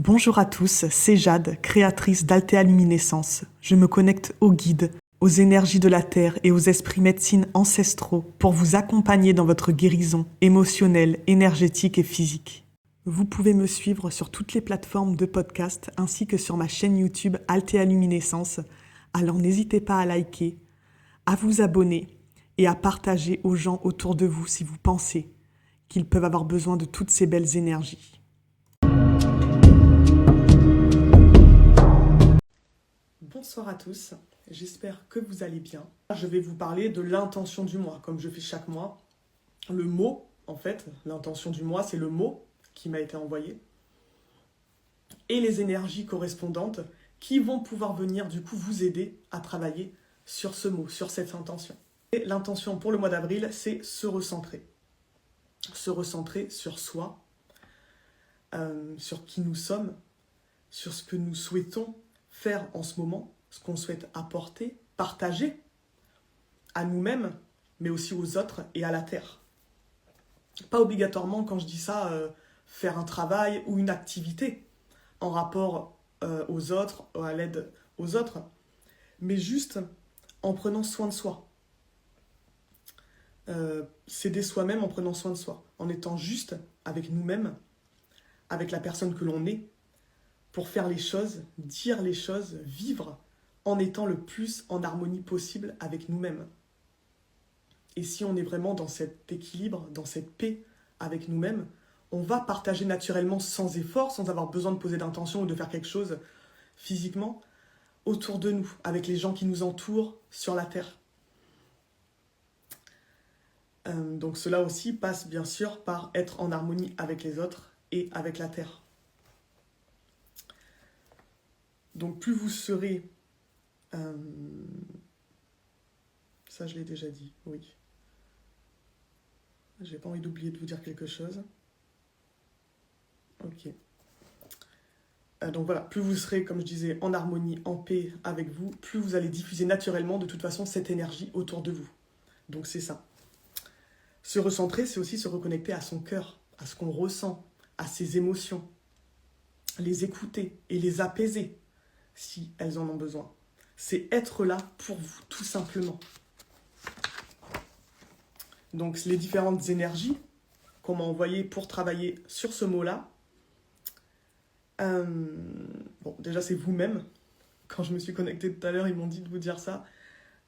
Bonjour à tous, c'est Jade, créatrice d'Altea Luminescence. Je me connecte aux guides, aux énergies de la Terre et aux esprits médecine ancestraux pour vous accompagner dans votre guérison émotionnelle, énergétique et physique. Vous pouvez me suivre sur toutes les plateformes de podcast ainsi que sur ma chaîne YouTube Altea Luminescence. Alors n'hésitez pas à liker, à vous abonner et à partager aux gens autour de vous si vous pensez qu'ils peuvent avoir besoin de toutes ces belles énergies. Bonsoir à tous, j'espère que vous allez bien. Je vais vous parler de l'intention du mois, comme je fais chaque mois. Le mot, en fait, l'intention du mois, c'est le mot qui m'a été envoyé. Et les énergies correspondantes qui vont pouvoir venir du coup vous aider à travailler sur ce mot, sur cette intention. Et l'intention pour le mois d'avril, c'est se recentrer. Se recentrer sur soi, sur qui nous sommes, sur ce que nous souhaitons faire en ce moment, ce qu'on souhaite apporter, partager à nous-mêmes, mais aussi aux autres et à la Terre. Pas obligatoirement, quand je dis ça, faire un travail ou une activité en rapport aux autres, à l'aide aux autres, mais juste en prenant soin de soi. S'aider soi-même en prenant soin de soi, en étant juste avec nous-mêmes, avec la personne que l'on est, pour faire les choses, dire les choses, vivre en étant le plus en harmonie possible avec nous-mêmes. Et si on est vraiment dans cet équilibre, dans cette paix avec nous-mêmes, on va partager naturellement sans effort, sans avoir besoin de poser d'intention ou de faire quelque chose physiquement autour de nous, avec les gens qui nous entourent sur la Terre. Donc cela aussi passe bien sûr par être en harmonie avec les autres et avec la Terre. Donc plus vous serez... ça je l'ai déjà dit, oui. J'ai pas envie d'oublier de vous dire quelque chose. Ok. Donc voilà, plus vous serez, comme je disais, en harmonie, en paix avec vous, plus vous allez diffuser naturellement de toute façon cette énergie autour de vous. Donc c'est ça. Se recentrer, c'est aussi se reconnecter à son cœur, à ce qu'on ressent, à ses émotions. Les écouter et les apaiser si elles en ont besoin. C'est être là pour vous, tout simplement. Donc les différentes énergies qu'on m'a envoyées pour travailler sur ce mot-là, déjà c'est vous-même. Quand je me suis connectée tout à l'heure, ils m'ont dit de vous dire ça.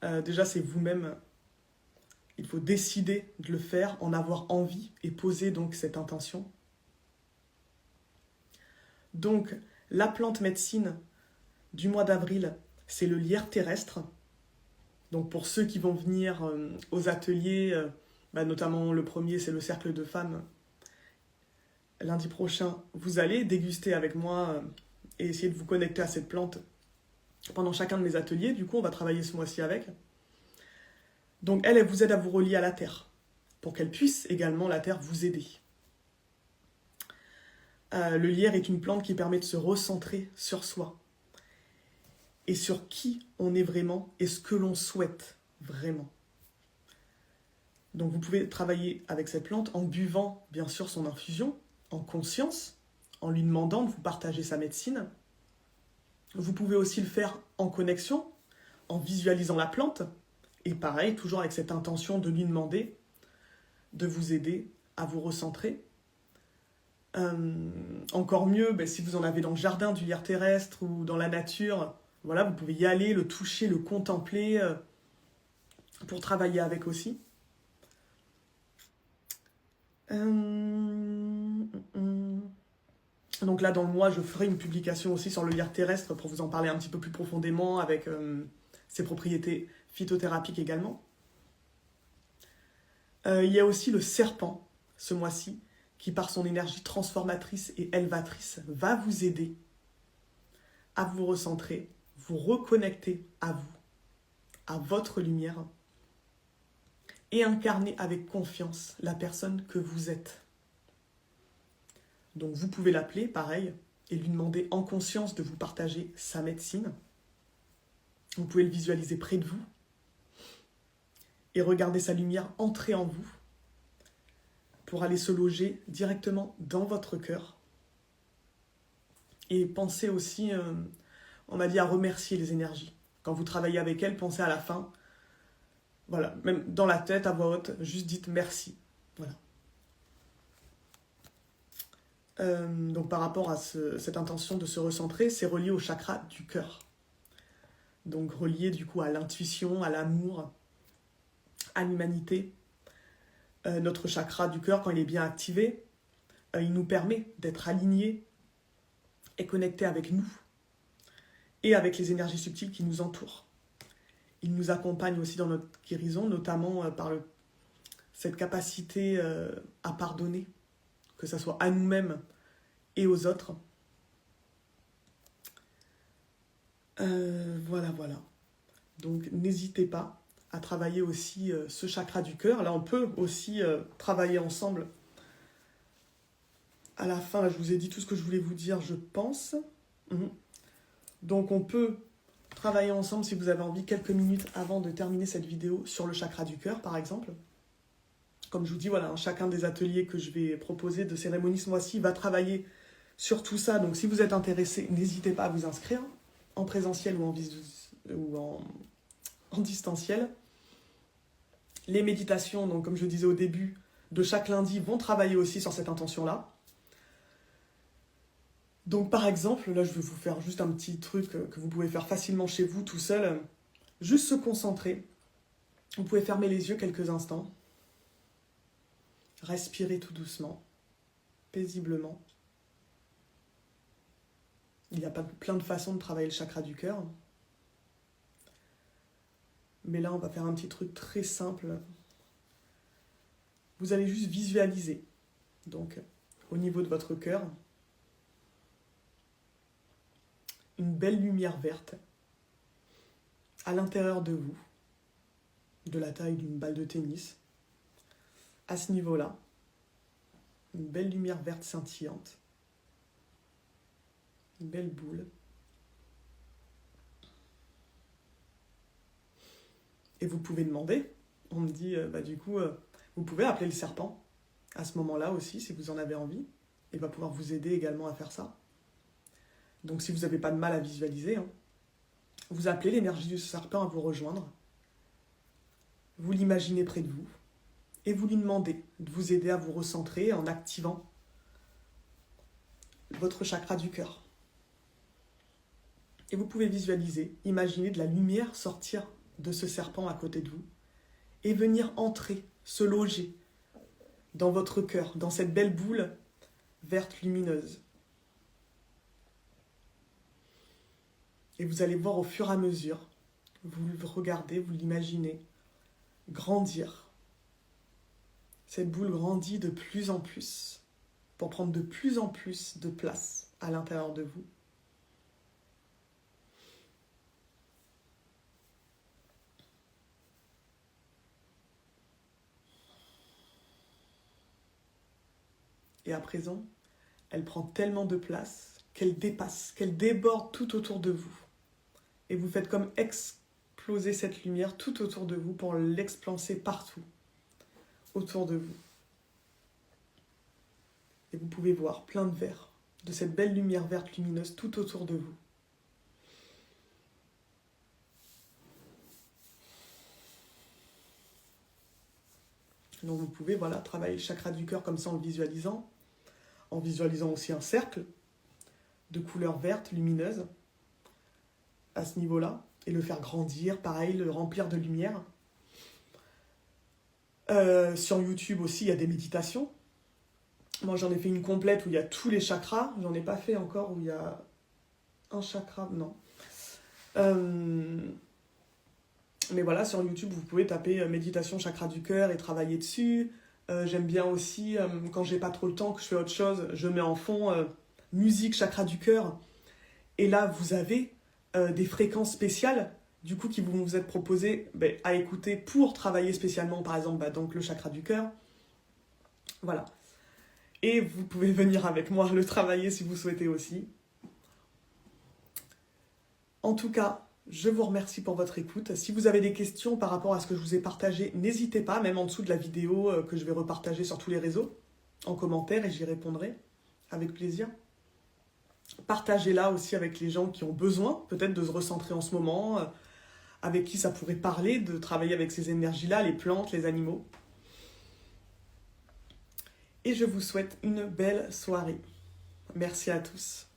Déjà c'est vous-même. Il faut décider de le faire, en avoir envie et poser donc cette intention. Donc la plante médecine du mois d'avril, c'est le lierre terrestre. Donc pour ceux qui vont venir aux ateliers, notamment le premier, c'est le cercle de femmes. Lundi prochain, vous allez déguster avec moi et essayer de vous connecter à cette plante pendant chacun de mes ateliers. Du coup, on va travailler ce mois-ci avec. Donc elle vous aide à vous relier à la Terre, pour qu'elle puisse également, la Terre, vous aider. Le lierre est une plante qui permet de se recentrer sur soi et sur qui on est vraiment et ce que l'on souhaite vraiment. Donc vous pouvez travailler avec cette plante en buvant bien sûr son infusion, en conscience, en lui demandant de vous partager sa médecine. Vous pouvez aussi le faire en connexion, en visualisant la plante, et pareil, toujours avec cette intention de lui demander de vous aider à vous recentrer. Encore mieux, si vous en avez dans le jardin du lierre terrestre ou dans la nature, voilà, vous pouvez y aller, le toucher, le contempler pour travailler avec aussi. Donc là, dans le mois, je ferai une publication aussi sur le lierre terrestre pour vous en parler un petit peu plus profondément avec ses propriétés phytothérapiques également. Il y a aussi le serpent, ce mois-ci, qui par son énergie transformatrice et élevatrice va vous aider à vous recentrer, vous reconnecter à vous, à votre lumière, et incarner avec confiance la personne que vous êtes. Donc vous pouvez l'appeler, pareil, et lui demander en conscience de vous partager sa médecine. Vous pouvez le visualiser près de vous et regarder sa lumière entrer en vous pour aller se loger directement dans votre cœur Et pensez aussi, on m'a dit, à remercier les énergies. Quand vous travaillez avec elles, pensez à la fin. Voilà, même dans la tête, à voix haute, juste dites merci. Voilà. Donc par rapport à cette intention de se recentrer, c'est relié au chakra du cœur. Donc relié du coup à l'intuition, à l'amour, à l'humanité. Notre chakra du cœur, quand il est bien activé, il nous permet d'être alignés et connectés avec nous et avec les énergies subtiles qui nous entourent. Il nous accompagne aussi dans notre guérison, notamment par cette capacité à pardonner, que ce soit à nous-mêmes et aux autres. Voilà. Donc n'hésitez pas à travailler aussi ce chakra du cœur. Là, on peut aussi travailler ensemble. À la fin, là, je vous ai dit tout ce que je voulais vous dire, je pense. Donc on peut travailler ensemble, si vous avez envie, quelques minutes avant de terminer cette vidéo, sur le chakra du cœur, par exemple. Comme je vous dis, voilà, chacun des ateliers que je vais proposer de cérémonie ce mois-ci va travailler sur tout ça. Donc si vous êtes intéressé, n'hésitez pas à vous inscrire, en présentiel ou en distanciel. Les méditations, donc comme je disais au début, de chaque lundi vont travailler aussi sur cette intention-là. Donc par exemple, là je vais vous faire juste un petit truc que vous pouvez faire facilement chez vous tout seul. Juste se concentrer. Vous pouvez fermer les yeux quelques instants. Respirer tout doucement, paisiblement. Il y a plein de façons de travailler le chakra du cœur. Mais là, on va faire un petit truc très simple. Vous allez juste visualiser, donc au niveau de votre cœur, une belle lumière verte à l'intérieur de vous, de la taille d'une balle de tennis. À ce niveau-là, une belle lumière verte scintillante, une belle boule. Et vous pouvez demander, on me dit, vous pouvez appeler le serpent à ce moment-là aussi, si vous en avez envie. Il va pouvoir vous aider également à faire ça. Donc si vous n'avez pas de mal à visualiser, vous appelez l'énergie du serpent à vous rejoindre. Vous l'imaginez près de vous. Et vous lui demandez de vous aider à vous recentrer en activant votre chakra du cœur. Et vous pouvez visualiser, imaginer de la lumière sortir de ce serpent à côté de vous et venir entrer, se loger dans votre cœur, dans cette belle boule verte lumineuse. Et vous allez voir au fur et à mesure, vous le regardez, vous l'imaginez, grandir. Cette boule grandit de plus en plus pour prendre de plus en plus de place à l'intérieur de vous. Et à présent, elle prend tellement de place qu'elle dépasse, qu'elle déborde tout autour de vous. Et vous faites comme exploser cette lumière tout autour de vous pour l'explancer partout autour de vous. Et vous pouvez voir plein de verres, de cette belle lumière verte lumineuse tout autour de vous. Donc vous pouvez travailler le chakra du cœur comme ça en visualisant aussi un cercle de couleur verte lumineuse à ce niveau-là, et le faire grandir, pareil, le remplir de lumière. Sur YouTube aussi, il y a des méditations. Moi, j'en ai fait une complète où il y a tous les chakras. J'en ai pas fait encore où il y a un chakra, non. Mais voilà, sur YouTube, vous pouvez taper méditation chakra du cœur et travailler dessus. J'aime bien aussi, quand j'ai pas trop le temps, que je fais autre chose, je mets en fond musique chakra du cœur. Et là, vous avez des fréquences spéciales, du coup, qui vont vous être proposées à écouter pour travailler spécialement, par exemple, donc le chakra du cœur. Voilà. Et vous pouvez venir avec moi le travailler si vous souhaitez aussi. En tout cas, je vous remercie pour votre écoute. Si vous avez des questions par rapport à ce que je vous ai partagé, n'hésitez pas, même en dessous de la vidéo que je vais repartager sur tous les réseaux, en commentaire, et j'y répondrai avec plaisir. Partagez-la aussi avec les gens qui ont besoin peut-être de se recentrer en ce moment, avec qui ça pourrait parler de travailler avec ces énergies-là, les plantes, les animaux. Et je vous souhaite une belle soirée. Merci à tous.